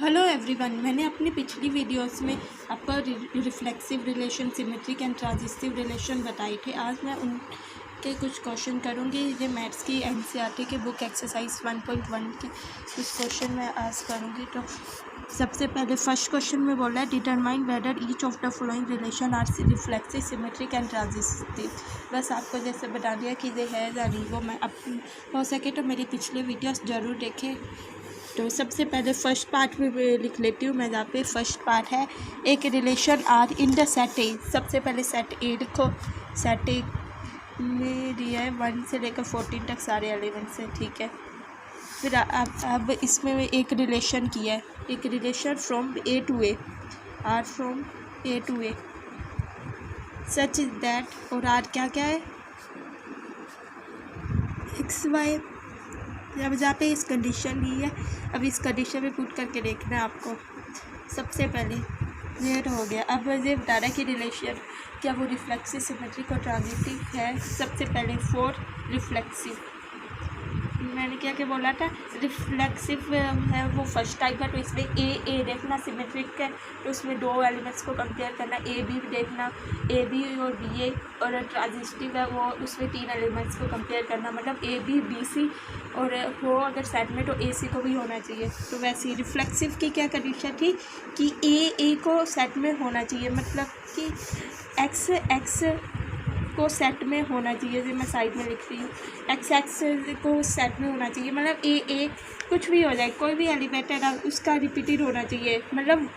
Hello everyone, मैंने अपनी पिछली वीडियोस में आपको reflexive relation, symmetric and transitive relation बताई थे। आज मैं उनके कुछ क्वेश्चन करूँगी। ये मैथ्स की एनसीईआरटी के बुक एक्सरसाइज 1.1 के कुछ क्वेश्चन मैं आज करूँगी। तो सबसे पहले फर्स्ट क्वेश्चन में बोल रहा है determine whether each of the following relation are reflexive, symmetric and transitive. बस आपको जैसे बता दिया कि ये है या नहीं, वो मैं अब हो सके तो मेरी पिछले वीडियोस ज़रूर देखें। तो सबसे पहले फर्स्ट पार्ट में लिख लेती हूँ मैं। यहाँ पे फर्स्ट पार्ट है एक relation R in the set A. सबसे पहले सेट ए लिखो। सेट ए में दिया है 1 से लेकर 14 तक सारे एलिमेंट्स हैं, ठीक है। फिर अब इसमें एक रिलेशन किया है, एक relation from A to A, R from A to A such is that, और आर क्या क्या है, एक्स वाई। अब जहाँ पे इस कंडीशन दी है, अब इस कंडीशन में पुट करके देखना है आपको। सबसे पहले ये हो गया। अब ये बता रहा है कि रिलेशन क्या वो रिफ्लेक्सिव, सिमेट्रिक और ट्रांजिटिव है। सबसे पहले फॉर रिफ्लेक्सिव मैंने क्या क्या बोला था, रिफ्लेक्सिव है वो फर्स्ट टाइप है, तो इसमें ए देखना। सिमेट्रिक है तो उसमें दो एलिमेंट्स को कंपेयर करना, ए बी देखना, ए बी और बी ए। और ट्रांजिटिव है वो उसमें 3 एलिमेंट्स को कंपेयर करना, मतलब ए बी बी सी, और हो अगर सेट में तो ए सी को भी होना चाहिए। तो वैसे ही रिफ्लेक्सिव की क्या कंडीशन थी कि ए को सेट में होना चाहिए, मतलब कि एक्स को सेट में होना चाहिए। जो मैं साइड में लिख रही हूँ, एक्स को सेट में होना चाहिए, मतलब ए कुछ भी हो जाए, कोई भी एलिमेंट है ना उसका रिपीटेड होना चाहिए। मतलब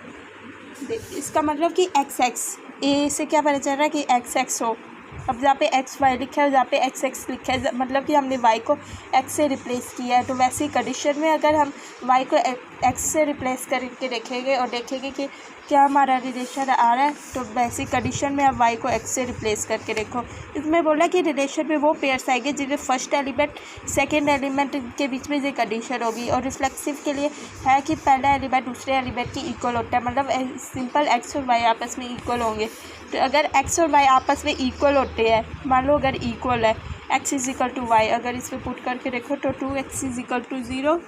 इसका मतलब कि एक्स ए से क्या पता चल रहा है कि एक्स हो। अब जहाँ पे एक्स वाई लिखा है, जहाँ पे एक्स लिखा है, मतलब कि हमने वाई को एक्स से रिप्लेस किया है। तो वैसी कंडीशन में अगर हम वाई को एक्स से रिप्लेस करके देखेंगे और देखेंगे कि क्या हमारा रिलेशन आ रहा है, तो वैसी कंडीशन में आप वाई को एक्स से रिप्लेस करके देखो। इसमें बोला कि रिलेशन में वो पेयर्स आएंगे जिनमें फर्स्ट एलिमेंट सेकेंड एलिमेंट के बीच में ये कंडीशन होगी। और रिफ्लेक्सिव के लिए है कि पहला एलिमेंट दूसरे एलिमेंट की इक्वल होता है, मतलब सिंपल एक्स और वाई आपस में इक्वल होंगे। तो अगर एक्स और वाई आपस में इक्वल होते हैं, मान लो अगर इक्वल है x is equal to y, अगर इसमें पुट करके देखो तो 2x इज इक्वल टू 0,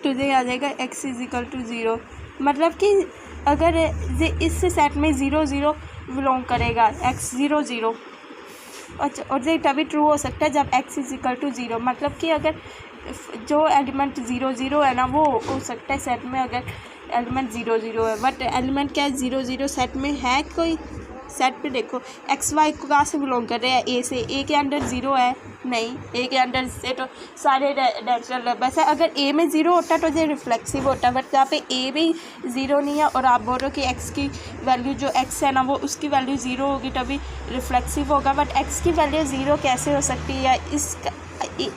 तो ये आ जाएगा x इज इक्वल टू 0। मतलब कि अगर ये इस सेट में 0 0 बिलोंग करेगा, x 0 0, अच्छा, और ये तभी ट्रू हो सकता है जब x इज इक्वल टू 0। मतलब कि अगर जो एलिमेंट 0 0 है ना, वो हो सकता है सेट में अगर एलिमेंट 0 0 है, बट एलिमेंट क्या है 0 0 सेट में है कोई। सेट पे देखो एक्स वाई को कहाँ से बिलोंग कर रहे हैं, ए से। ए के अंदर 0 है नहीं, ए के अंदर से तो सारे नेचुरल है। वैसे अगर ए में 0 होता तो ये रिफ्लेक्सिव होता, बट जहाँ पे ए भी 0 नहीं है और आप बोल रहे हो कि एक्स की वैल्यू जो एक्स है ना वो उसकी वैल्यू 0 होगी तभी रिफ्लेक्सिव होगा। बट एक्स की वैल्यू 0 कैसे हो सकती है, इसका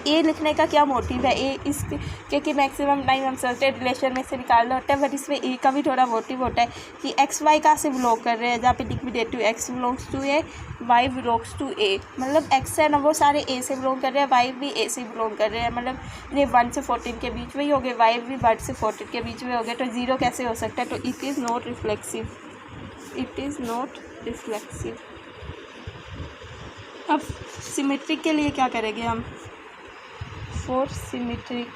ए लिखने का क्या मोटिव है। ए इस क्योंकि मैक्सिमम टाइम हम सोचते हैं रिलेशन में से निकालना होता है, बट इसमें ए का भी थोड़ा मोटिव होता है कि एक्स वाई कहाँ से बिलोंग कर रहे हैं। जहाँ पे लिख भी देती हूँ X belongs to A, Y belongs to A, मतलब एक्स है ना वो सारे ए से बिलोंग कर रहे हैं, वाई भी ए से बिलोंग कर रहे हैं, मतलब ये 1 से 14 के बीच में ही हो गए, वाई भी 1 से 14 के बीच में हो गए। तो 0 कैसे हो सकता है, तो it is not reflexive, it is not reflexive. अब सिमेट्रिक के लिए क्या करेंगे हम, फॉर सिमेट्रिक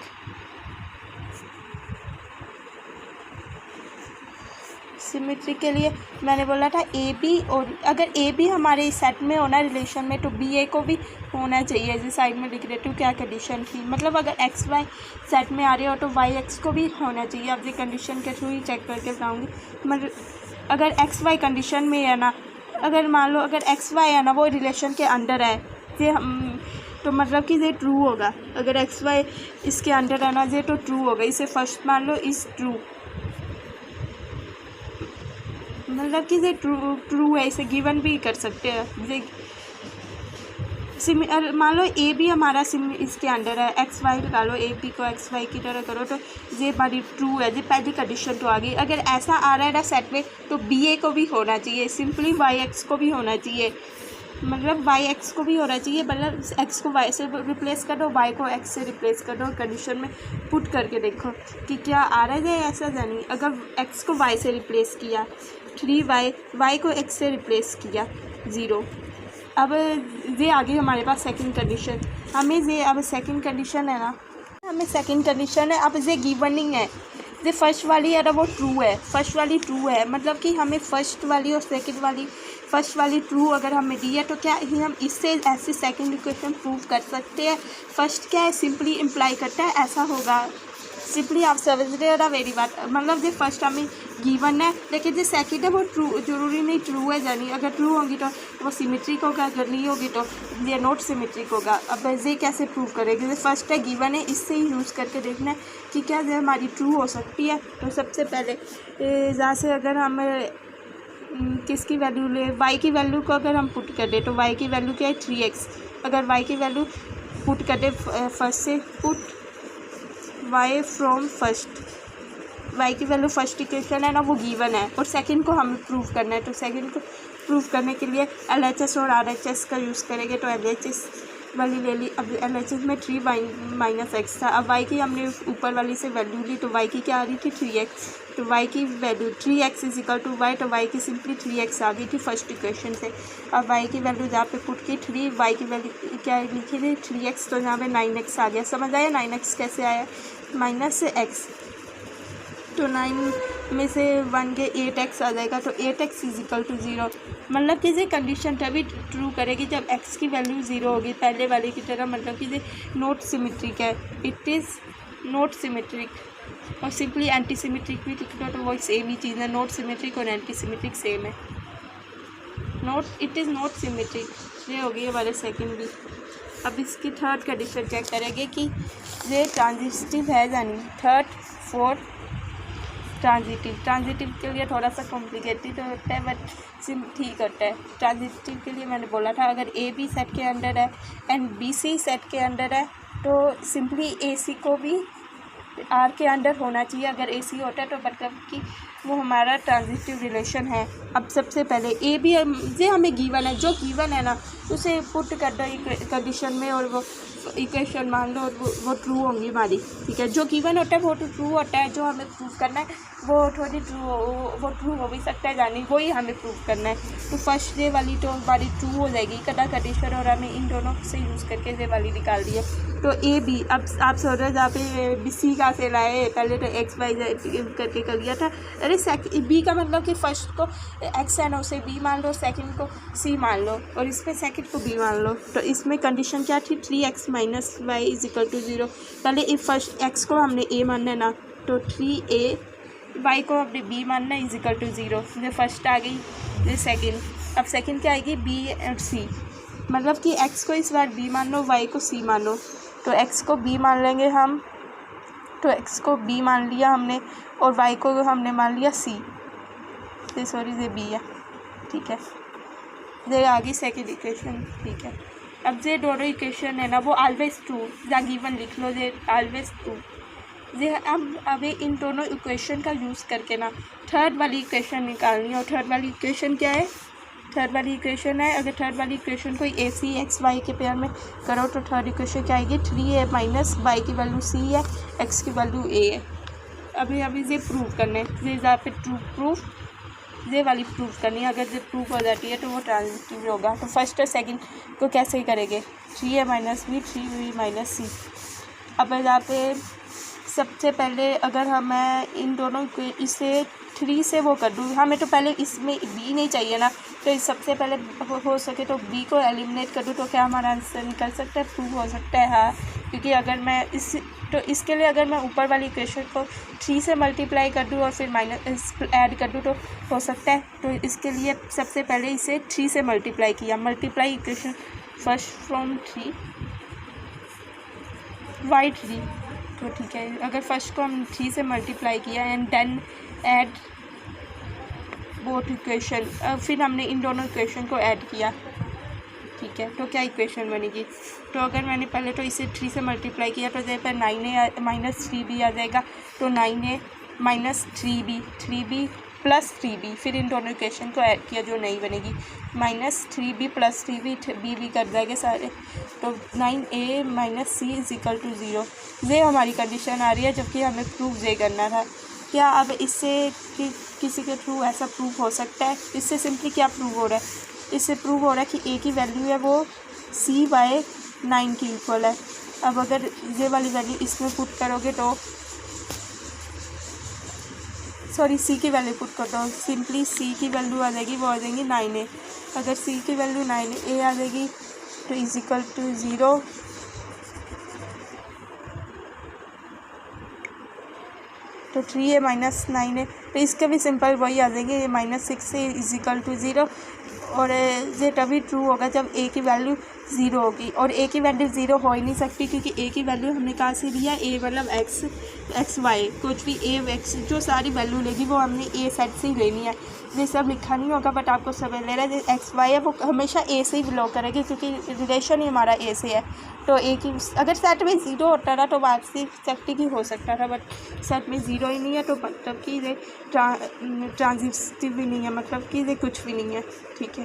के लिए मैंने बोला था ए बी, और अगर ए बी हमारे सेट में होना रिलेशन में तो बी ए को भी होना चाहिए। जिस साइड में लिख देती हूँ क्या कंडीशन थी, मतलब अगर एक्स वाई सेट में आ रही हो तो वाई एक्स को भी होना चाहिए। अब ये कंडीशन के थ्रू ही चेक करके बताऊँगी। मतलब अगर एक्स वाई कंडीशन में है ना, अगर मान लो अगर एक्स वाई है ना वो रिलेशन के अंडर है, ये हम तो मतलब कि ये ट्रू होगा। अगर एक्स वाई इसके अंडर है ना, ये तो ट्रू होगा। इसे फर्स्ट मान लो इस ट्रू, मतलब कि ये ट्रू है, इसे गिवन भी कर सकते हैं। ये मान लो ए भी हमारा इसके अंडर है, एक्स वाई लगा लो, ए बी को एक्स वाई की तरह करो तो ये हमारी ट्रू है। ये पहली कंडीशन तो आ गई। अगर ऐसा आ रहा है ना सेट में तो बी ए को भी होना चाहिए, सिंपली वाई एक्स को भी होना चाहिए, मतलब वाई एक्स को भी होना चाहिए। मतलब एक्स को वाई से रिप्लेस कर दो, वाई को एक्स से रिप्लेस कर दो, कंडीशन में पुट करके देखो कि क्या आ रहा है। ऐसा जानी अगर एक्स को वाई से रिप्लेस किया 3y, वाई को एक्स से रिप्लेस किया 0। अब ये आ गई हमारे पास सेकंड कंडीशन। हमें ये अब सेकंड कंडीशन है ना, हमें सेकंड कंडीशन है, अब ये गिवन नहीं है, ये फर्स्ट वाली है ना वो ट्रू है, फर्स्ट वाली ट्रू है, मतलब कि हमें फर्स्ट वाली और सेकंड वाली, फर्स्ट वाली ट्रू अगर हमें दी है तो क्या ही हम इससे ऐसे सेकंड इक्वेशन प्रूव कर सकते हैं। फर्स्ट क्या है, सिंपली इम्प्लाई करता है ऐसा होगा, सिंपली आप समझ रहे हो ना मेरी बात, मतलब ये फर्स्ट हमें गिवन है, लेकिन जो सेकंड है वो ट्रू जरूरी नहीं ट्रू है, यानी अगर ट्रू होगी तो वो सिमेट्रिक होगा, अगर नहीं होगी तो ये नॉट सिमेट्रिक होगा। अब ये कैसे प्रूव करेंगे, जो फर्स्ट है गिवन है, इससे ही यूज़ करके देखना है कि क्या ये हमारी ट्रू हो सकती है। तो सबसे पहले जहाँ से अगर हम किसकी वैल्यू ले, y की वैल्यू को अगर हम पुट कर दें तो y की वैल्यू क्या है 3x, अगर y की वैल्यू पुट कर दे फर्स्ट से, put y from first, y की वैल्यू फर्स्ट इक्वेशन है ना वो गिवन है, और सेकंड को हमें प्रूव करना है, तो सेकंड को प्रूव करने के लिए LHS और RHS का यूज़ करेंगे, तो LHS वाली ले ली। अब LHS में 3 माइनस एक्स था, अब y की हमने ऊपर वाली से वैल्यू ली तो y की क्या आ रही थी 3x, तो y की value 3x is equal to y, तो y की सिंपली 3x आ गई थी फर्स्ट इक्वेशन से। अब y की वैल्यू जहाँ पे पुट की 3, y की वैल्यू क्या लिखी थी 3x, तो यहाँ पे 9x आ गया। समझ आया 9x कैसे आया, माइनस x, तो 9 में से 1 के 8x आ जाएगा, तो 8x इज इक्वल टू 0, मतलब कि ये कंडीशन तभी ट्रू करेगी जब x की वैल्यू 0 होगी, पहले वाले की तरह, मतलब कि ये नॉट सिमेट्रिक है, इट इज़ नॉट सिमेट्रिक। और सिंपली एंटी सिमेट्रिक भी लिख लो तो वो सेम ही चीज़ है, नॉट सिमेट्रिक और एंटी सिमेट्रिक सेम है, not it is not symmetric. ये हो गई हमारे सेकंड भी। अब इसकी थर्ड कंडीशन चेक करेंगे कि ये ट्रांजिटिव है या नहीं। थर्ड फोर्थ ट्रांजिटिव के लिए थोड़ा सा कॉम्प्लिकेटेड होता है बट ठीक होता है। ट्रांजिटिव के लिए मैंने बोला था अगर ए बी सेट के अंदर है एंड बी सी सेट के अंदर है तो सिंपली ए सी को भी आर के अंदर होना चाहिए। अगर ए सी होता है तो मतलब कि वो हमारा ट्रांजिटिव रिलेशन है। अब सबसे पहले ए बी ये हमें गिवन है, जो गिवन है ना उसे पुट कर दो कंडीशन में और वो इक्वेशन मान लो और वो ट्रू होंगी हमारी, ठीक है। जो गिवन होता है वो तो ट्रू होता है, जो हमें प्रूव करना है वो थोड़ी वो ट्रू हो भी सकता है यानी वही हमें प्रूव करना है। तो फर्स्ट ये वाली तो हमारी ट्रू हो जाएगी कंडीशन और हमें इन दोनों से यूज़ करके ये वाली निकाल दी है। तो ए बी, अब आप सोच रहे हो जहाँ पे बी सी कहाँ से लाए, पहले तो एक्स वाई करके कर लिया था। अरे बी का मतलब कि फर्स्ट को एक्स है ना उसे बी मान लो, सेकंड को सी मान लो और इसमें सेकंड को बी मान लो। तो इसमें कंडीशन क्या थी 3x minus y is equal to 0। पहले इस फर्स्ट एक्स को हमने ए मानना है ना, तो 3a, वाई को हमने बी मानना है इज इक्वल टू 0। ये फर्स्ट आ गई, ये सेकंड। अब सेकंड क्या आएगी बी और सी, मतलब कि एक्स को इस बार बी मान लो, वाई को सी मान लो। तो एक्स को बी मान लेंगे हम, तो एक्स को बी मान लिया हमने और वाई को हमने मान लिया सी, ये सॉरी ये बी है, ठीक है। ये आ गई सेकेंड इक्वेशन, ठीक है। अब ये दोनों इक्वेशन है ना वो ऑलवेज ट्रू या गिवन लिख लो, ये ऑलवेज ट्रू। ये अब इन दोनों इक्वेशन का यूज़ करके ना थर्ड वाली इक्वेशन निकालनी है। और थर्ड वाली इक्वेशन क्या है, थर्ड वाली इक्वेशन है अगर थर्ड वाली इक्वेशन को ए सी एक्स वाई के पेयर में करो तो थर्ड इक्वेशन क्या आएगी 3a माइनस वाई की वैल्यू सी है, एक्स की वैल्यू ए है। अभी ये प्रूव करना है, ये जहाँ पे प्रूफ ये वाली प्रूफ करनी है। अगर ये प्रूफ हो जाती है तो वो ट्रांजिटिव होगा। तो फर्स्ट और सेकंड को कैसे करेंगे 3a minus B 3b minus सी। अब यहाँ पे सबसे पहले अगर मैं इन दोनों इसे 3 से वो कर दूँ, हमें तो पहले इसमें बी नहीं चाहिए ना, तो सबसे पहले हो सके तो बी को एलिमिनेट कर दूँ तो क्या हमारा आंसर निकल सकता है, प्रूव हो सकता है। हाँ, क्योंकि अगर मैं इसके लिए अगर मैं ऊपर वाली इक्वेशन को 3 से मल्टीप्लाई कर दूँ और फिर माइनस ऐड कर दूँ तो हो सकता है। तो इसके लिए सबसे पहले इसे 3 से मल्टीप्लाई किया, multiply equation first from 3 y 3, तो ठीक है। अगर फर्स्ट को हम 3 से मल्टीप्लाई किया and then add both equation, फिर हमने इन दोनों इक्वेशन को ऐड किया, ठीक है। तो क्या इक्वेशन बनेगी, तो अगर मैंने पहले तो इसे 3 से मल्टीप्लाई किया तो जहाँ पर 9a माइनस 3b आ जाएगा, तो 9a minus 3b plus 3b, फिर इन दोनों इक्वेशन को ऐड किया जो नहीं बनेगी, minus 3b plus 3b b कर जाएंगे सारे, तो 9a minus c is equal to 0। ये हमारी कंडीशन आ रही है जबकि हमें प्रूफ ये करना था। क्या अब इससे किसी के थ्रू ऐसा प्रूफ हो सकता है, इससे सिंपली क्या प्रूव हो रहा है, इससे प्रूव हो रहा है कि a की वैल्यू है वो c/9 की इक्वल है। अब अगर ये वाली वैल्यू इसमें पुट करोगे तो सॉरी सी की वैल्यू पुट कर दो, सिंपली सी की वैल्यू आ जाएगी, वो आ जाएगी 9a। अगर सी की वैल्यू 9a आ जाएगी तो इज इक्वल टू 0, तो 3a माइनस 9a, तो इसके भी सिंपल वही आ जाएंगे, ये -6a इज इक्वल टू 0। और ये तभी ट्रू होगा जब a की वैल्यू 0 होगी, और a की वैल्यू 0 हो ही नहीं सकती क्योंकि a की वैल्यू हमने कहाँ से लिया, a मतलब x y, कुछ भी a x जो सारी वैल्यू लेगी वो हमने a सेट से ही लेनी है। ये सब लिखा नहीं होगा बट आपको समझ ले रहा है, एक्स वाई है वो हमेशा ए से ही बिलोंग करेगी क्योंकि रिलेशन ही हमारा ए से है। तो ए की अगर सेट में 0 होता था तो बात से सेट की हो सकता था, बट सेट में 0 ही नहीं है तो मतलब कि ये ट्रांजिटिव भी नहीं है, मतलब कि ये कुछ भी नहीं है। ठीक है,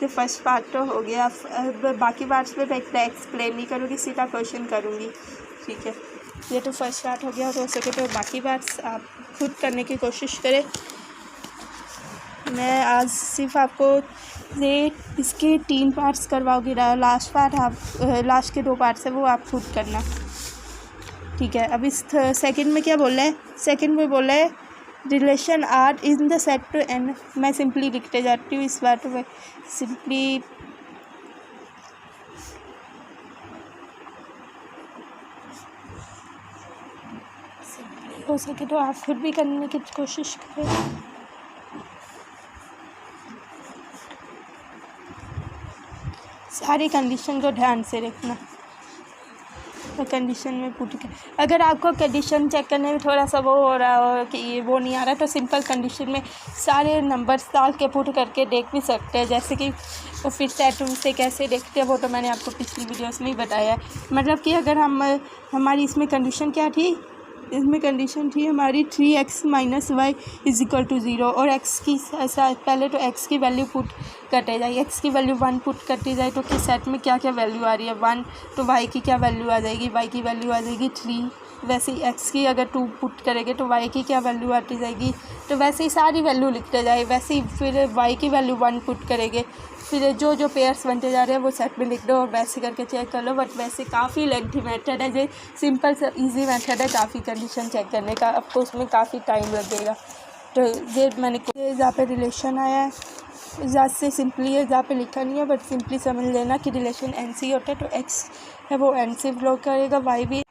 ये फर्स्ट पार्ट तो हो गया। अब बाकी पार्ट्स में मैं एक्सप्लेन नहीं करूँगी, सीधा क्वेश्चन करूँगी। ठीक है, ये तो फर्स्ट पार्ट हो गया। हो सके तो बाकी पार्ट्स आप खुद करने की कोशिश करें। मैं आज सिर्फ आपको ये इसके 3 पार्ट्स करवाओगी, लास्ट पार्ट आप लास्ट के 2 पार्ट्स है वो आप खुद करना। ठीक है, अब इस सेकंड में क्या बोल रहा है, सेकंड में बोल रहा है relation R in the set to N. मैं सिंपली लिखते जाती हूँ इस बार में, सिंपली हो सके तो आप खुद भी करने की कोशिश करें। सारी कंडीशन को ध्यान से रखना, तो कंडीशन में पुट कर, अगर आपको कंडीशन चेक करने में थोड़ा सा वो हो रहा हो कि वो नहीं आ रहा तो सिंपल कंडीशन में सारे नंबर्स डाल के पुट करके देख भी सकते हैं। जैसे कि वो फिर सेट से कैसे देखते हैं वो तो मैंने आपको पिछली वीडियोस में ही बताया है। मतलब कि अगर हमारी इसमें कंडीशन क्या थी, इसमें कंडीशन थी हमारी 3x minus y is equal to 0, और x की पहले तो x की वैल्यू पुट करते जाए, x की वैल्यू 1 पुट करती जाए तो किस सेट में क्या क्या वैल्यू आ रही है 1, तो y की क्या वैल्यू आ जाएगी, y की वैल्यू आ जाएगी 3। वैसे ही x की अगर 2 पुट करेंगे तो y की क्या वैल्यू आती जाएगी, तो वैसे ही सारी वैल्यू लिखते जाए। वैसे ही फिर y की वैल्यू 1 पुट करेंगे, फिर जो जो पेयर्स बनते जा रहे हैं वो सेट में लिख दो और वैसे करके चेक कर लो। बट वैसे काफ़ी लेंथी मेथड है, जो सिंपल से इजी मेथड है काफ़ी कंडीशन चेक करने का, आपको उसमें काफ़ी टाइम लगेगा। तो ये मैंने जहाँ पे रिलेशन आया है जहाँ से सिंपली है, जहाँ पे लिखा नहीं है बट सिंपली समझ लेना कि रिलेशन एन सी होता है तो एक्स है वो एन से बिलोंग करेगा, वाई भी।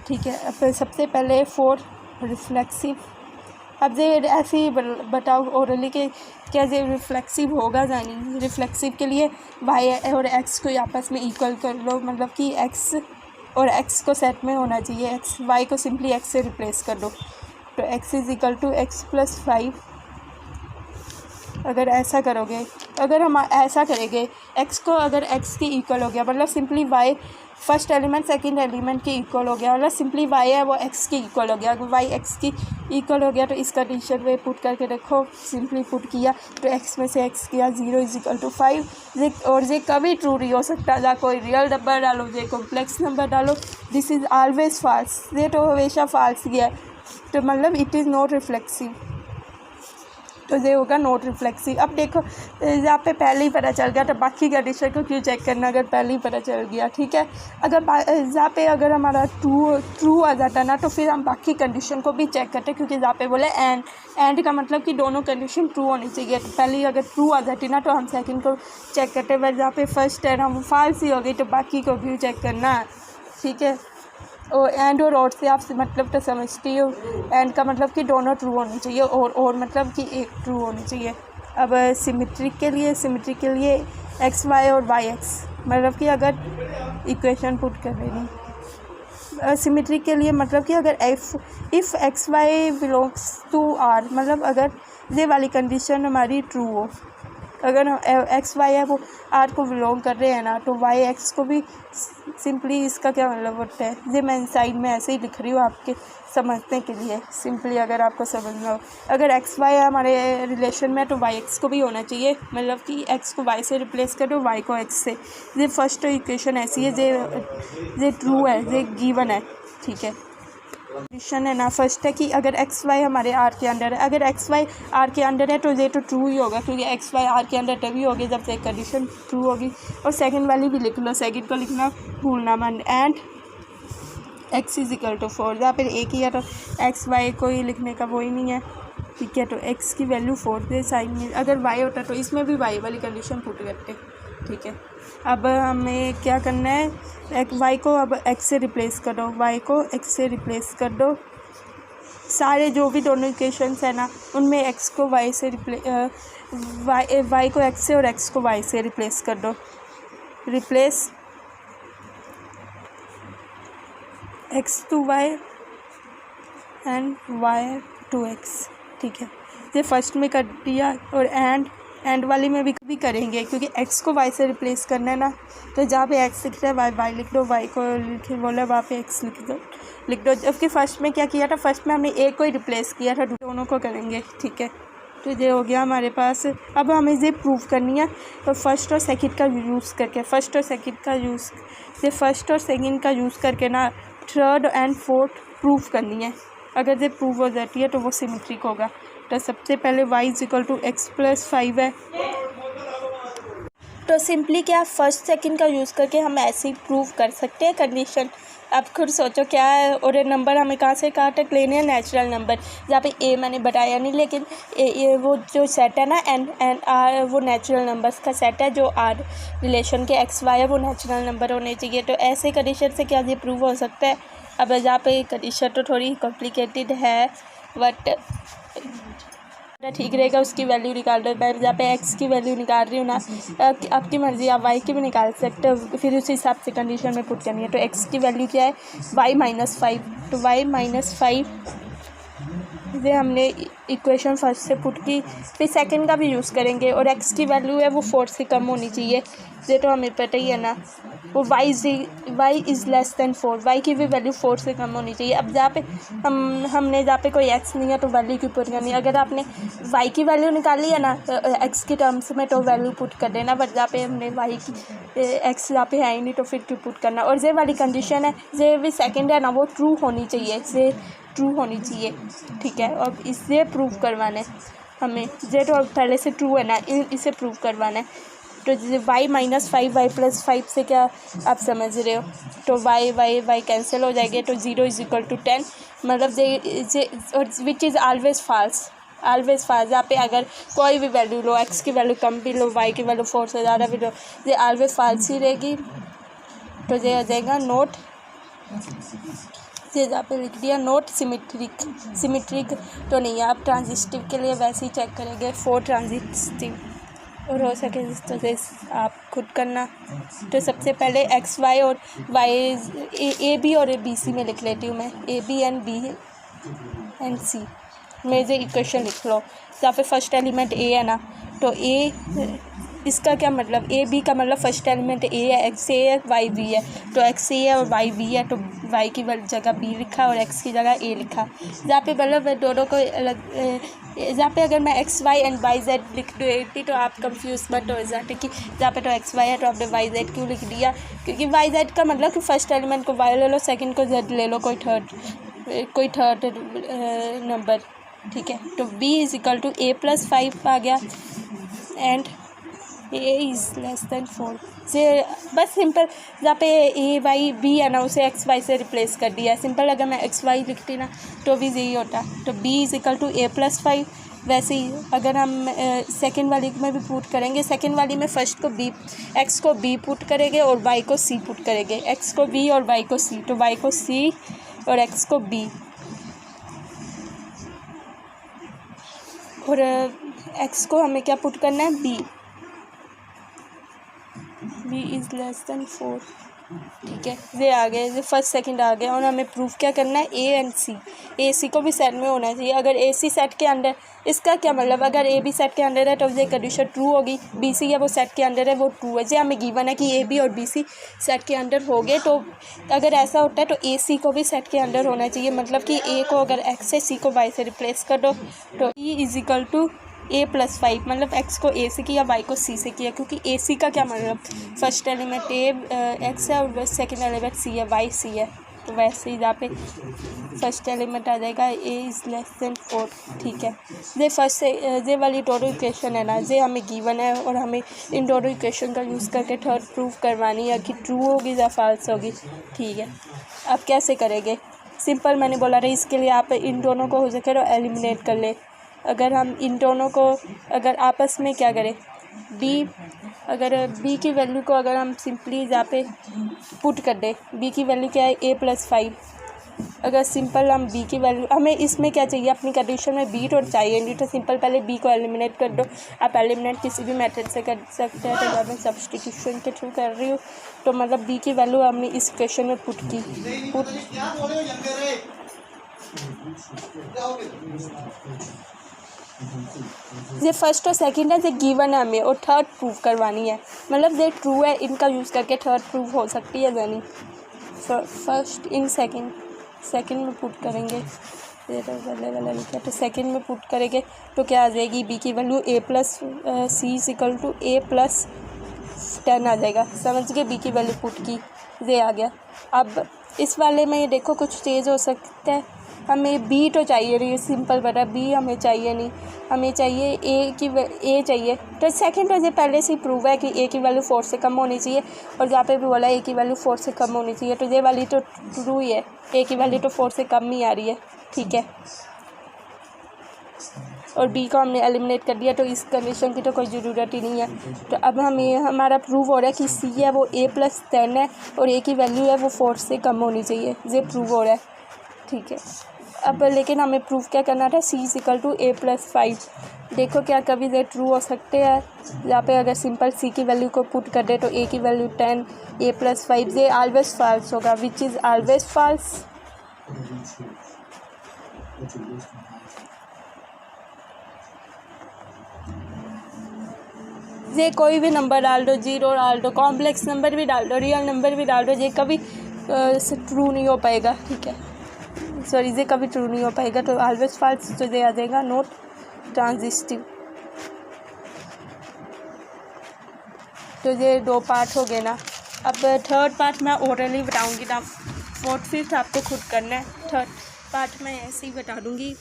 ठीक है, अब सबसे पहले 4 रिफ्लेक्सिव। अब ये ऐसे ही बताओ ओरली के क्या ये रिफ्लेक्सिव होगा या नहीं। रिफ्लेक्सिव के लिए वाई और एक्स को आपस में इक्वल कर लो, मतलब कि एक्स और एक्स को सेट में होना चाहिए, एक्स वाई को सिंपली एक्स से रिप्लेस कर दो, तो x is equal to x plus 5। अगर ऐसा करोगे, अगर हम ऐसा करेंगे एक्स को अगर एक्स की इक्वल हो गया मतलब simply y first element second element के इक्वल हो गया, मतलब सिंपली वाई है वो एक्स की इक्वल हो गया। अगर वाई एक्स की इक्वल हो गया तो इस कंडीशन में पुट करके देखो, सिंपली पुट किया तो एक्स में से एक्स किया 0 इज इक्वल टू 5। और ये कभी ट्रू नहीं हो सकता, या कोई रियल नंबर डालो या कॉम्प्लेक्स नंबर डालो, दिस इज़ ऑलवेज फॉल्स, ये तो हमेशा फॉल्स गया, तो मतलब इट इज़ नॉट रिफ्लेक्सिव, तो ये होगा नॉट रिफ्लेक्सिव। अब देखो यहाँ पे पहले ही पता चल गया तो बाकी कंडीशन को क्यों चेक करना अगर पहले ही पता चल गया। ठीक है, अगर यहाँ पे अगर हमारा ट्रू आ जाता ना तो फिर हम बाकी कंडीशन को भी चेक करते, क्योंकि यहाँ पे बोले एंड का मतलब कि दोनों कंडीशन ट्रू होनी चाहिए, तो पहले ही अगर ट्रू आ जाती ना तो हम सेकंड को चेक करते, बट जहाँ पे फर्स्ट एंड हम फॉल्स ही हो गई तो बाकी को भी चेक करना है। ठीक है, और एंड और से आप मतलब तो समझती हो, एंड का मतलब कि दोनों ट्रू होनी चाहिए और मतलब कि एक ट्रू होनी चाहिए। अब सिमेट्रिक के लिए एक्स वाई और वाई एक्स, मतलब कि अगर इक्वेशन पुट कर देनी सिमेट्रिक के लिए, मतलब कि अगर if x y belongs to R, मतलब अगर ये वाली कंडीशन हमारी ट्रू हो, अगर एक्स वाई है वो आर को बिलोंग कर रहे हैं ना तो वाई एक्स को भी सिंपली, इसका क्या मतलब होता है, ये मैं साइड में ऐसे ही लिख रही हूँ आपके समझने के लिए, सिंपली अगर आपको समझना हो। अगर एक्स वाई हमारे रिलेशन में तो वाई एक्स को भी होना चाहिए, मतलब कि एक्स को वाई से रिप्लेस कर दो, वाई को एक्स से। ये फर्स्ट इक्वेशन ऐसी है, ये ट्रू है, ये गिवन है। ठीक है, कंडीशन है ना, फर्स्ट है कि अगर एक्स वाई हमारे आर के अंडर है, अगर एक्स वाई आर के अंडर है तो ये तो ट्रू ही होगा, क्योंकि एक्स वाई आर के अंडर तभी होगी जब एक कंडीशन ट्रू होगी। और सेकंड वाली भी लिख लो, सेकंड को लिखना भूलना मन। And x is equal to 4, जहाँ पर एक ही है तो एक्स वाई को ही लिखने का वो ही नहीं है, ठीक है। तो एक्स की वैल्यू 4 दे साइन में, अगर वाई होता तो इसमें भी वाई वाली कंडीशन पुट करते, ठीक है। अब हमें क्या करना है, वाई को अब एक्स से रिप्लेस कर दो, वाई को एक्स से रिप्लेस कर दो। सारे जो भी दोनों इक्वेशंस है ना उनमें एक्स को वाई से वाई को एक्स से और एक्स को वाई से रिप्लेस कर दो। Replace x to y and y to x, ठीक है। ये फर्स्ट में कर दिया। और एंड वाली में भी करेंगे, क्योंकि एक्स को वाई से रिप्लेस करना है ना, तो जहाँ पे एक्स लिख रहा है वाई लिख दो, वाई को लिखे बोला वहाँ पे एक्स लिख दो। जबकि फर्स्ट में क्या किया था, फर्स्ट में हमने ए को ही रिप्लेस किया था, दोनों को करेंगे, ठीक है। तो ये हो गया हमारे पास। अब हमें ये प्रूव करनी है, तो फर्स्ट और सेकंड का यूज़ करके फर्स्ट और सेकंड का यूज़ करके ना थर्ड एंड फोर्थ प्रूव करनी है। अगर ये प्रूव हो जाती है तो वो सिमेट्रिक होगा। तो सबसे पहले y is equal to x plus 5 है, तो सिंपली क्या फर्स्ट सेकंड का यूज़ करके हम ऐसे ही प्रूव कर सकते हैं कंडीशन। आप खुद सोचो क्या है। और ये नंबर हमें कहाँ से कहाँ तक लेने हैं, नेचुरल नंबर, जहाँ पे ए मैंने बताया नहीं, लेकिन ये वो जो सेट है ना एन आर, वो नेचुरल नंबर्स का सेट है। जो आर रिलेशन के एक्स वाई है वो नेचुरल नंबर होने चाहिए। तो ऐसे कंडीशन से क्या ये प्रूव हो सकता है। अब जहाँ पे कंडीशन तो थोड़ी कॉम्प्लिकेटेड है, बट ठीक रहेगा, उसकी वैल्यू निकाल दो। मैं जहाँ पे एक्स की वैल्यू निकाल रही हूँ ना, आपकी मर्ज़ी, आप वाई की भी निकाल सकते हो, फिर उसी हिसाब से कंडीशन में पुट करनी है। तो एक्स की वैल्यू क्या है, y-5, तो y-5 ये हमने इक्वेशन फर्स्ट से पुट की। फिर सेकंड का भी यूज़ करेंगे, और एक्स की वैल्यू है वो 4 से कम होनी चाहिए, ये तो हमें पता ही है ना। वो y is less than 4, y की भी वैल्यू 4 से कम होनी चाहिए। अब जहाँ पे हमने जहाँ पे कोई x नहीं है तो वैल्यू क्यों पुट करनी है। अगर आपने y की वैल्यू निकाली है ना x के टर्म्स में, तो वैल्यू पुट कर देना। बट जहाँ पे हमने y की x जहाँ पे है ही नहीं, तो फिर क्यों पुट करना। और ये वाली कंडीशन है, ये भी सेकेंड है ना, वो ट्रू होनी चाहिए, ये ट्रू होनी चाहिए, ठीक है। और इसे प्रूव करवाना है हमें, ये तो पहले से ट्रू है ना, इसे प्रूव करवाना है। तो y-5 y+5 से क्या आप समझ रहे हो, तो y कैंसिल हो जाएंगे, तो 0 इज इक्वल टू 10, मतलब विच इज़ ऑलवेज फॉल्स, यहाँ पे अगर कोई भी वैल्यू लो, x की वैल्यू कम भी लो, y की वैल्यू 4 से ज़्यादा भी लो, ये ऑलवेज फॉल्स ही रहेगी। तो ये हो जाएगा नोट, ये जहाँ पे लिख दिया नोट सिमेट्रिक तो नहीं है। आप ट्रांजिस्टिव के लिए वैसे ही चेक करेंगे, 4 ट्रांजिस्टिव, और हो सके इस तरह से आप खुद करना। तो सबसे पहले एक्स वाई और वाई ए बी और बी सी में लिख लेती हूँ मैं, ए बी एंड सी में ये इक्वेशन लिख लो। जहाँ पे फर्स्ट एलिमेंट ए है ना, तो ए, इसका क्या मतलब, ए बी का मतलब फर्स्ट एलिमेंट ए है, एक्स ए है, वाई बी है, तो एक्स ए है और वाई बी है, तो वाई की जगह बी लिखा और एक्स की जगह ए लिखा। जहाँ पे मतलब दोनों को अलग, जहाँ पे अगर मैं x y and y z लिख देती तो आप कंफ्यूज मत हो जाते कि जहाँ पे तो एक्स वाई है तो आपने वाई जेड क्यों लिख दिया, क्योंकि वाई जेड का मतलब कि फर्स्ट एलिमेंट को वाई ले लो, सेकंड को जेड ले लो, कोई थर्ड नंबर, ठीक है। तो b is equal to a+5 आ गया and a is less than 4 से, बस सिंपल जहाँ पे a y b है ना उसे x y से रिप्लेस कर दिया। सिंपल अगर मैं x y लिखती ना तो भी यही होता। तो b is equal to a+5। वैसे ही अगर हम सेकंड वाली में भी पुट करेंगे, सेकंड वाली में फर्स्ट को b, x को b पुट करेंगे और y को c पुट करेंगे, x को b और y को c, तो y को c और x को b, और x को हमें क्या पुट करना है, b इज़ लेस देन 4, ठीक है। ये आ गए, ये फर्स्ट सेकंड आ गया, और हमें प्रूफ क्या करना है, a and c, a c को भी सेट में होना चाहिए। अगर a c सेट के अंदर, इसका क्या मतलब, अगर a b सेट के अंदर है तो ये कंडीशन ट्रू होगी, b c है वो सेट के अंदर है वो ट्रू है। ये हमें गिवन है कि a b और b c सेट के अंदर हो गए, तो अगर ऐसा होता है तो a c को भी सेट के अंदर होना चाहिए। मतलब कि a को अगर x से, c को y से रिप्लेस कर दो, तो e is equal to a+5, मतलब x को a से किया, y को c से किया, क्योंकि a c का क्या मतलब, फर्स्ट एलिमेंट x है और सेकंड एलिमेंट c है, y c है, तो वैसे ही यहाँ पे फर्स्ट एलिमेंट आ जाएगा ए इज़ लेस देन 4। ठीक है, ये फर्स्ट ये वाली दोनों इक्वेशन है ना, ये हमें गिवन है और हमें इन दोनों इक्वेशन का यूज़ करके थर्ड प्रूफ करवानी है कि ट्रू होगी या फाल्स होगी। ठीक है, अब कैसे करेंगे? सिंपल, मैंने बोला रहा इसके लिए आप इन दोनों को हो सके तो एलिमिनेट कर ले। अगर हम इन दोनों को अगर आपस में क्या करें, बी की वैल्यू को अगर हम सिंपली यहाँ पे पुट कर दें, बी की वैल्यू क्या है a+5। अगर सिंपल हम बी की वैल्यू, हमें इसमें क्या चाहिए, अपनी कंडीशन में बी तो चाहिए नहीं, तो सिंपल पहले बी को एलिमिनेट कर दो। आप एलिमिनेट किसी भी मेथड से कर सकते हैं, तो मैं सब्स्टिट्यूशन के थ्रू कर रही हूँ। तो मतलब बी की वैल्यू हमने इस क्वेश्चन में पुट की। ये फर्स्ट और सेकंड है, ये गिवन है हमें, और थर्ड प्रूफ करवानी है। मतलब ये ट्रू है, इनका यूज़ करके थर्ड प्रूफ हो सकती है यानी फर्स्ट इन सेकंड में पुट करेंगे। ये तो वाला लिखा, तो सेकंड में पुट करेंगे तो क्या आ जाएगी, बी की वैल्यू a+c=a+10 आ जाएगा। समझ गए, बी की वैल्यू पुट की, ये आ गया। अब इस वाले में ये देखो कुछ चेंज हो सकता है, हमें बी तो चाहिए नहीं, सिंपल बता, बी हमें चाहिए नहीं, हमें चाहिए ए चाहिए। तो सेकंड तो ये पहले से ही प्रूव है कि ए की वैल्यू 4 से कम होनी चाहिए, और यहाँ पे भी बोला ए की वैल्यू 4 से कम होनी चाहिए, तो ये वाली तो ट्रू ही है, ए की वैल्यू तो 4 से कम ही आ रही है। ठीक है, और बी को हमने एलिमिनेट कर दिया, तो इस कंडीशन की तो कोई ज़रूरत ही नहीं है। तो अब हमारा प्रूव हो रहा है कि सी है वो a+10 है, और ए की वैल्यू है वो 4 से कम होनी चाहिए, ये प्रूव हो रहा है। ठीक है, अब लेकिन हमें प्रूफ क्या करना था, c=a+5। देखो क्या कभी ये ट्रू हो सकते हैं, यहाँ पे अगर सिंपल c की वैल्यू को पुट कर दे तो a की वैल्यू 10, a+5, ये ऑलवेज फॉल्स होगा, विच इज़ ऑलवेज फॉल्स। ये कोई भी नंबर डाल दो, 0 डाल दो, कॉम्प्लेक्स नंबर भी डाल दो, रियल नंबर भी डाल दो, ये कभी ट्रू नहीं हो पाएगा। ठीक है, सॉरी, ये कभी ट्रू नहीं हो पाएगा, तो ऑलवेज फॉल्स, तो ये आ जाएगा नॉट ट्रांजिस्टिव। तो ये 2 पार्ट हो गए ना। अब थर्ड पार्ट मैं ओरली बताऊंगी ना, 4th 5th आपको खुद करना है। थर्ड पार्ट मैं ऐसे ही बता दूंगी।